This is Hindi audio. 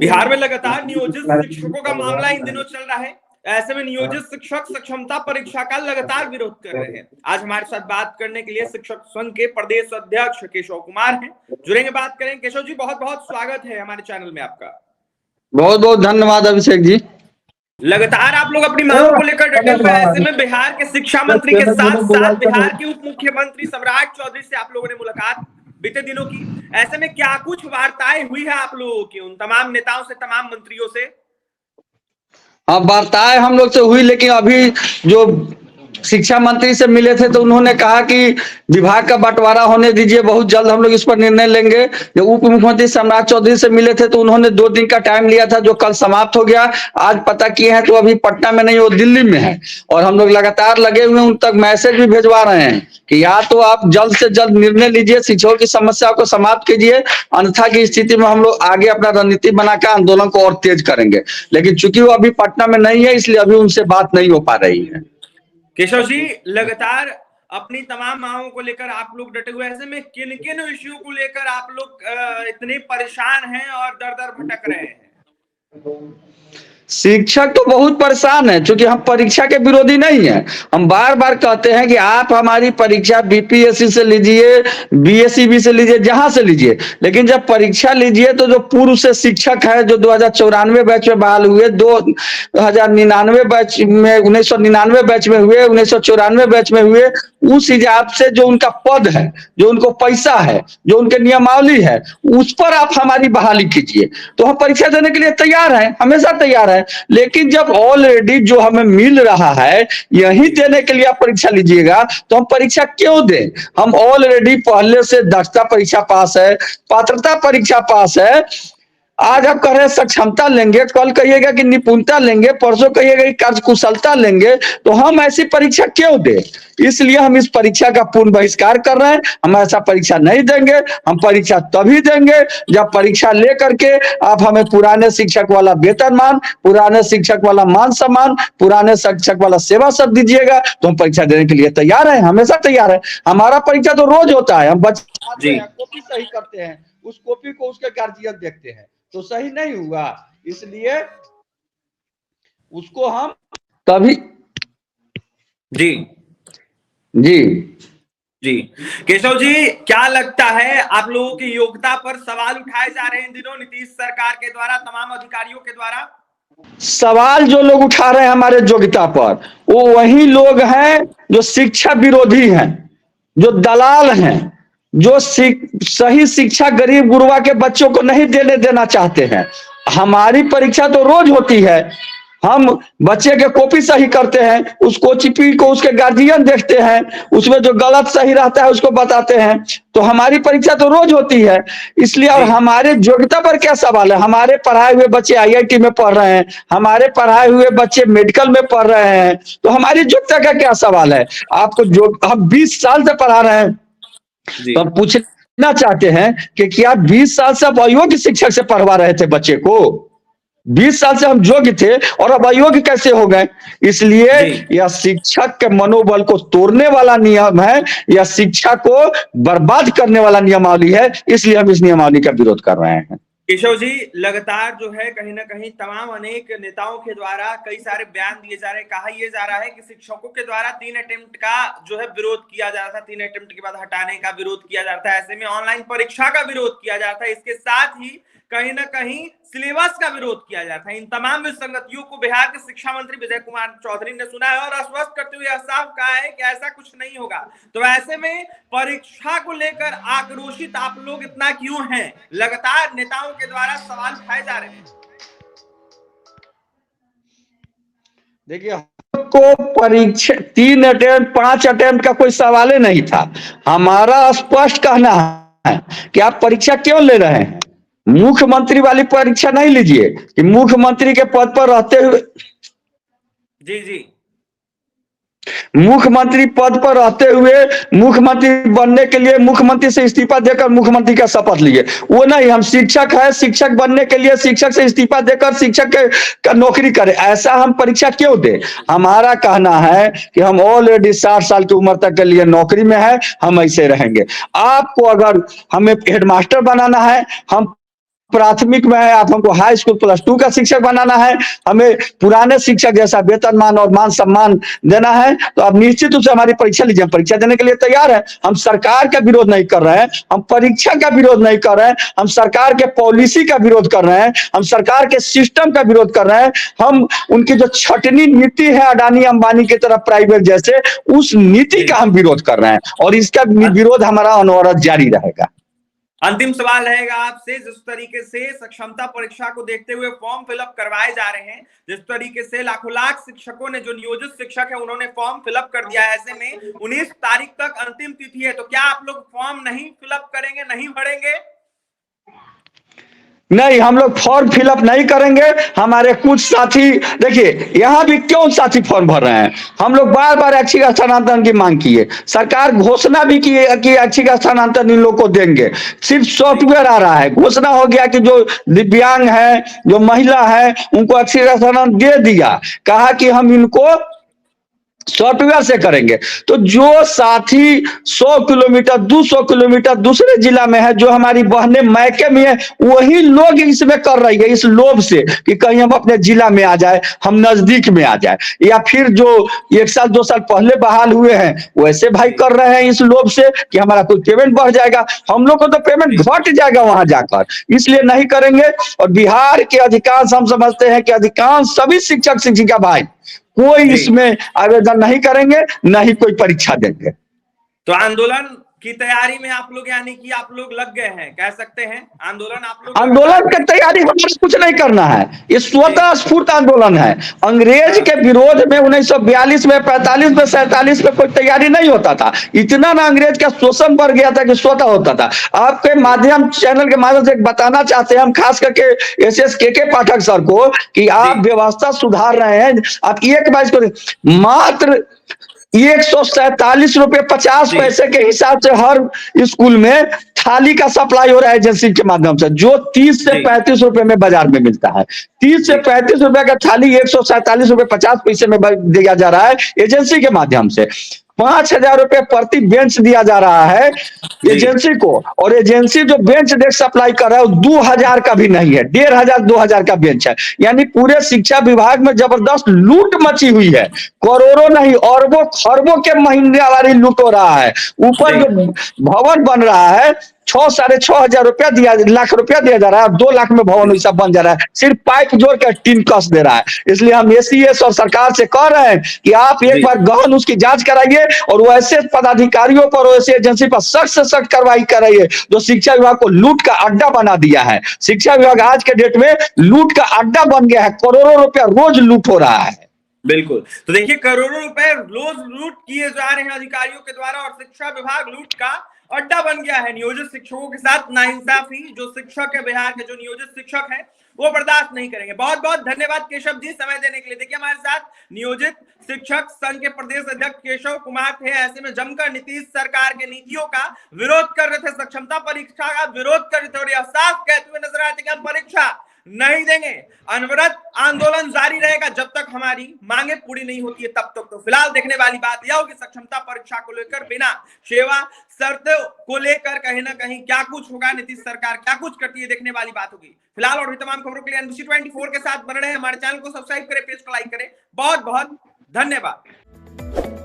बिहार में लगातार नियोजित शिक्षकों का मामला इन दिनों चल रहा है। ऐसे में नियोजित शिक्षक सक्षमता परीक्षा का लगातार विरोध कर रहे हैं। आज हमारे साथ बात करने के लिए शिक्षक संघ के प्रदेश अध्यक्ष केशव कुमार हैं, जुड़ेंगे, बात करें। केशव जी, बहुत बहुत स्वागत है हमारे चैनल में आपका। बहुत बहुत धन्यवाद अभिषेक जी। लगातार आप लोग अपनी मांगों को लेकर डटे हुए, ऐसे में बिहार के शिक्षा मंत्री के साथ साथ बिहार के उप मुख्यमंत्री सम्राट चौधरी से आप लोगों ने मुलाकात बीते दिनों की। ऐसे में क्या कुछ वार्ताएं हुई है आप लोगों की उन तमाम नेताओं से, तमाम मंत्रियों से? हाँ, वार्ताएं हम लोग से हुई, लेकिन अभी जो शिक्षा मंत्री से मिले थे तो उन्होंने कहा कि विभाग का बंटवारा होने दीजिए, बहुत जल्द हम लोग इस पर निर्णय लेंगे। जब उप मुख्यमंत्री सम्राट चौधरी से मिले थे तो उन्होंने 2 दिन का टाइम लिया था, जो कल समाप्त हो गया। आज पता किए हैं तो अभी पटना में नहीं, वो दिल्ली में है। और हम लोग लगातार लगे हुए, उन तक मैसेज भी भिजवा रहे हैं कि या तो आप जल्द से जल्द निर्णय लीजिए, शिक्षकों की समस्याओं को समाप्त कीजिए, अन्यथा की स्थिति में हम लोग आगे अपना रणनीति बनाकर आंदोलन को और तेज करेंगे। लेकिन चूंकि वो अभी पटना में नहीं है, इसलिए अभी उनसे बात नहीं हो पा रही है। केशव जी, लगातार अपनी तमाम मांगों को लेकर आप लोग डटे हुए, ऐसे में किन किन इश्यू को लेकर आप लोग इतने परेशान हैं और दर दर भटक रहे हैं? शिक्षक तो बहुत परेशान है, क्योंकि हम परीक्षा के विरोधी नहीं है। हम बार बार कहते हैं कि आप हमारी परीक्षा बीपीएससी से लीजिए, बीएसईबी से लीजिए, जहां से लीजिए, लेकिन जब परीक्षा लीजिए तो जो पूर्व से शिक्षक है, जो 2094 बैच में बहाल हुए, 2099 बैच में, 1999 बैच में हुए, 1994 बैच में हुए, उस हिसाब से जो उनका पद है, जो उनको पैसा है, जो उनके नियमावली है, उस पर आप हमारी बहाली कीजिए। तो हम परीक्षा देने के लिए तैयार हैं, हमेशा तैयार है। लेकिन जब ऑलरेडी जो हमें मिल रहा है यही देने के लिए आप परीक्षा लीजिएगा, तो हम परीक्षा क्यों दें? हम ऑलरेडी पहले से दक्षता परीक्षा पास है, पात्रता परीक्षा पास है। आज आप कह रहे हैं सक्षमता लेंगे, कल कहिएगा कि निपुणता लेंगे, परसों कहिएगा कि कार्यकुशलता लेंगे, तो हम ऐसी परीक्षा क्यों दें? इसलिए हम इस परीक्षा का पूर्ण बहिष्कार कर रहे हैं। हम ऐसा परीक्षा नहीं देंगे। हम परीक्षा तभी देंगे जब परीक्षा लेकर के आप हमें पुराने शिक्षक वाला वेतनमान, पुराने शिक्षक वाला मान सम्मान, पुराने शिक्षक वाला सेवा सब दीजिएगा, तो हम परीक्षा देने के लिए तैयार हैं, हमेशा तैयार है। हमारा परीक्षा तो रोज होता है। हम बच्चे कॉपी सही करते हैं, उस कॉपी को उसके गार्जियन देखते हैं, तो सही नहीं हुआ, इसलिए उसको हम तभी। जी जी जी केशव जी, क्या लगता है आप लोगों की योग्यता पर सवाल उठाए जा रहे हैं इन दिनों नीतीश सरकार के द्वारा, तमाम अधिकारियों के द्वारा? सवाल जो लोग उठा रहे हैं हमारे योग्यता पर, वो वही लोग हैं जो शिक्षा विरोधी हैं, जो दलाल हैं, जो सही शिक्षा गरीब गुरबा के बच्चों को नहीं देना चाहते हैं। हमारी परीक्षा तो रोज होती है। हम बच्चे के कॉपी सही करते हैं, उस कॉपी को उसके गार्जियन देखते हैं, उसमें जो गलत सही रहता है उसको बताते हैं। तो हमारी परीक्षा तो रोज होती है, इसलिए। और हमारे योग्यता पर क्या सवाल है? हमारे पढ़ाए हुए बच्चे आईआईटी में पढ़ रहे हैं, हमारे पढ़ाए हुए बच्चे मेडिकल में पढ़ रहे हैं, तो हमारी योग्यता का क्या सवाल है? आपको जो हम 20 साल से पढ़ा रहे हैं, तो हम पूछना चाहते हैं कि क्या 20 साल से आप अयोग्य शिक्षक से पढ़वा रहे थे बच्चे को? 20 साल से हम योग्य थे और अब अयोग्य कैसे हो गए? इसलिए यह शिक्षक के मनोबल को तोड़ने वाला नियम है, यह शिक्षा को बर्बाद करने वाला नियमावली है, इसलिए हम इस नियमावली का विरोध कर रहे हैं। केशव जी, लगातार जो है कहीं ना कहीं तमाम अनेक नेताओं के द्वारा कई सारे बयान दिए जा रहे हैं। कहा यह जा रहा है कि शिक्षकों के द्वारा 3 अटेम्प्ट का जो है विरोध किया जा रहा था, 3 अटेम्प्ट के बाद हटाने का विरोध किया जाता है, ऐसे में ऑनलाइन परीक्षा का विरोध किया जाता है, इसके साथ ही कहीं ना कहीं सिलेबस का विरोध किया जाता है। इन तमाम विसंगतियों को बिहार के शिक्षा मंत्री विजय कुमार चौधरी ने सुना है और आश्वस्त करते हुए साफ कहा है कि ऐसा कुछ नहीं होगा। तो ऐसे में परीक्षा को लेकर आक्रोशित आप लोग इतना क्यों हैं? लगातार नेताओं के द्वारा सवाल उठाए जा रहे हैं। देखिए, को परीक्षा 3 अटेम्प्ट 5 अटेम्प्ट का कोई सवाल ही नहीं था। हमारा स्पष्ट कहना है कि आप परीक्षा क्यों ले रहे हैं? मुख्यमंत्री वाली परीक्षा नहीं लीजिए कि मुख्यमंत्री के पद पर रहते हुए। जी मुख्यमंत्री पद पर रहते हुए मुख्यमंत्री बनने के लिए मुख्यमंत्री से इस्तीफा देकर मुख्यमंत्री का शपथ लिए, वो नहीं। हम शिक्षक है, शिक्षक बनने के लिए शिक्षक से इस्तीफा देकर शिक्षक का नौकरी करें, ऐसा हम परीक्षा क्यों दे? हमारा कहना है कि हम ऑलरेडी 60 साल की उम्र तक के लिए नौकरी में है, हम ऐसे रहेंगे। आपको अगर हमें हेडमास्टर बनाना है, हम प्राथमिक में है, आप हमको हाई स्कूल +2 का शिक्षक बनाना है, हमें पुराने शिक्षक जैसा वेतनमान और मान सम्मान देना है, तो आप निश्चित रूप से हमारी परीक्षा लीजिए। परीक्षा देने के लिए तैयार है। हम सरकार का विरोध नहीं कर रहे हैं, हम परीक्षा का विरोध नहीं कर रहे हैं, हम सरकार के पॉलिसी का विरोध कर रहे हैं, हम सरकार के सिस्टम का विरोध कर रहे हैं। हम उनकी जो छटनी नीति है अडानी अंबानी की तरफ प्राइवेट जैसे, उस नीति का हम विरोध कर रहे हैं और इसका विरोध हमारा अनवरत जारी रहेगा। अंतिम सवाल रहेगा आपसे, जिस तरीके से सक्षमता परीक्षा को देखते हुए फॉर्म फिलअप करवाए जा रहे हैं, जिस तरीके से लाखों लाख शिक्षकों ने, जो नियोजित शिक्षक है उन्होंने फॉर्म फिलअप कर दिया है, ऐसे में 19 तारीख तक अंतिम तिथि है, तो क्या आप लोग फॉर्म नहीं फिलअप करेंगे, नहीं भरेंगे? नहीं, हम लोग फॉर्म फिलअप नहीं करेंगे। हमारे कुछ साथी, देखिए यहाँ भी क्यों साथी फॉर्म भर रहे हैं, हम लोग बार बार ऐच्छिक स्थानांतरण की मांग किए, सरकार घोषणा भी की कि ऐच्छिक स्थानांतरण इन लोग को देंगे, सिर्फ सॉफ्टवेयर आ रहा है। घोषणा हो गया कि जो दिव्यांग है, जो महिला है, उनको ऐच्छिक स्थानांतरण दे दिया, कहा कि हम इनको सॉफ्टवेयर से करेंगे। तो जो साथी 100 किलोमीटर 200 किलोमीटर दूसरे जिला में है, जो हमारी बहनें मैके में है, वही लोग इसमें कर रही है, इस लोभ से कि कहीं हम अपने जिला में आ जाए, हम नजदीक में आ जाए, या फिर जो 1 साल 2 साल पहले बहाल हुए हैं वैसे भाई कर रहे हैं इस लोभ से कि हमारा कोई पेमेंट बढ़ जाएगा। हम लोग को तो पेमेंट घट जाएगा वहां जाकर, इसलिए नहीं करेंगे। और बिहार के अधिकांश, हम समझते हैं कि अधिकांश सभी शिक्षक शिक्षिका भाई कोई इसमें आवेदन नहीं करेंगे, न ही कोई परीक्षा देंगे। तो आंदोलन की तैयारी में आप लोग, यानी कि आप लोग लग गए हैं, कह सकते हैं आंदोलन आप लोग, आंदोलन की तैयारी हमें कुछ नहीं करना है, ये स्वतः स्फूर्त आंदोलन है। अंग्रेज के विरोध में 1942 में 45 में 47 में कोई तैयारी नहीं होता था, इतना ना अंग्रेज का शोषण बढ़ गया था कि स्वतः होता था। आपके माध्यम, चैनल के माध्यम से बताना चाहते हैं हम, खास करके SS के पाठक सर को, कि आप व्यवस्था सुधार रहे हैं, आप एक बार इसको मात्र 147 रुपये 50 पैसे के हिसाब से हर स्कूल में थाली का सप्लाई हो रहा है एजेंसी के माध्यम से, जो 30 से 35 रुपए में बाजार में मिलता है। 30 से 35 रुपए का थाली 147 रुपये 50 पैसे में दिया जा रहा है एजेंसी के माध्यम से। 5,000 रुपए प्रति बेंच दिया जा रहा है एजेंसी को, और एजेंसी जो बेंच डेस्क सप्लाई कर रहा है वो 2,000 का भी नहीं है, 1,500 2,000 का बेंच है। यानी पूरे शिक्षा विभाग में जबरदस्त लूट मची हुई है, करोड़ों नहीं अरबों खरबों के महीने वाली लूट हो रहा है। ऊपर जो भवन बन रहा है 6,500 रुपया लाख रुपया दिया जा रहा है, 2 लाख में भवन वैसा बन जा रहा है, सिर्फ पाइप जोड़ कर टीन कस दे रहा है। इसलिए हम SES और सरकार से कह रहे हैं कि आप एक बार गहन उसकी जांच कराइए और वैसे पदाधिकारियों पर, वैसे एजेंसी पर सख्त से सख्त कार्रवाई कराइए जो शिक्षा विभाग को लूट का अड्डा बना दिया है। शिक्षा विभाग आज के डेट में लूट का अड्डा बन गया है, करोड़ों रुपया रोज लूट हो रहा है। बिल्कुल, तो देखिए करोड़ों रुपए रोज लूट किए जा रहे हैं अधिकारियों के द्वारा, और शिक्षा विभाग लूट का अड्डा बन गया है। नियोजित शिक्षकों के साथ नाइंसाफी जो शिक्षक है, बिहार के जो नियोजित शिक्षक है, वो बर्दाश्त नहीं करेंगे। बहुत बहुत धन्यवाद केशव जी समय देने के लिए। देखिए हमारे साथ नियोजित शिक्षक संघ के प्रदेश अध्यक्ष केशव कुमार थे। ऐसे में जमकर नीतीश सरकार के नीतियों का विरोध कर रहे थे, सक्षमता परीक्षा का विरोध कर रहे थे, और यह साफ कहते हुए नजर आए थे कि हम परीक्षा नहीं देंगे। अनवरत आंदोलन जारी रहेगा जब तक हमारी मांगे पूरी नहीं होती है, तब तक। तो फिलहाल देखने वाली बात यह होगी सक्षमता परीक्षा को लेकर बिना सेवा शर्तों को लेकर कहीं ना कहीं क्या कुछ होगा, नीतीश सरकार क्या कुछ करती है, देखने वाली बात होगी। फिलहाल और भी तमाम खबरों के लिए NBC 24 के साथ बने रहे। हमारे चैनल को सब्सक्राइब करें, पेज को लाइक करें। बहुत बहुत धन्यवाद।